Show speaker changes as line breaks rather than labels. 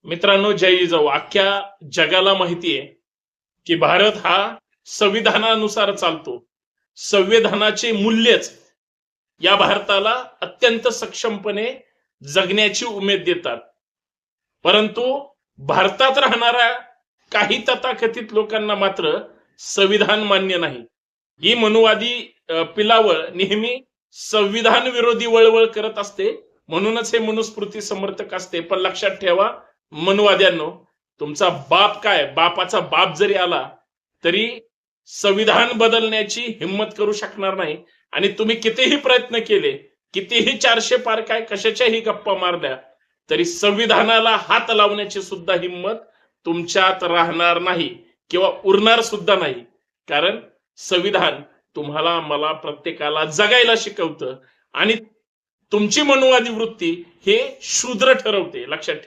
मित्रांनो, जय जिजाऊ. अख्ख्या जगाला माहिती आहे की भारत हा संविधानानुसार चालतो. संविधानाचे मूल्यच या भारताला अत्यंत सक्षमपणे जगण्याची उमेद देतात. परंतु भारतात राहणाऱ्या काही तथाकथित लोकांना मात्र संविधान मान्य नाही. ही मनुवादी पिलावळ नेहमी संविधान विरोधी वळवळ करत असते. म्हणूनच हे मनुस्मृती समर्थक असते. पण लक्षात ठेवा मनुवाद्यांनो, तुमचा बाप काय, बापाचा बाप जरी आला तरी संविधान बदलण्याची हिंमत करू शकणार नाही. आणि तुम्ही कितीही प्रयत्न केले, कितीही 400 पार काय कशाच्याही गप्पा मारल्या, तरी संविधानाला हात लावण्याची सुद्धा हिंमत तुमच्यात राहणार नाही किंवा उरणार सुद्धा नाही. कारण संविधान तुम्हाला, मला, प्रत्येकाला जगायला शिकवतं आणि तुमची मनुवादी वृत्ती हे शूद्र ठरवते. लक्षात ठेवा.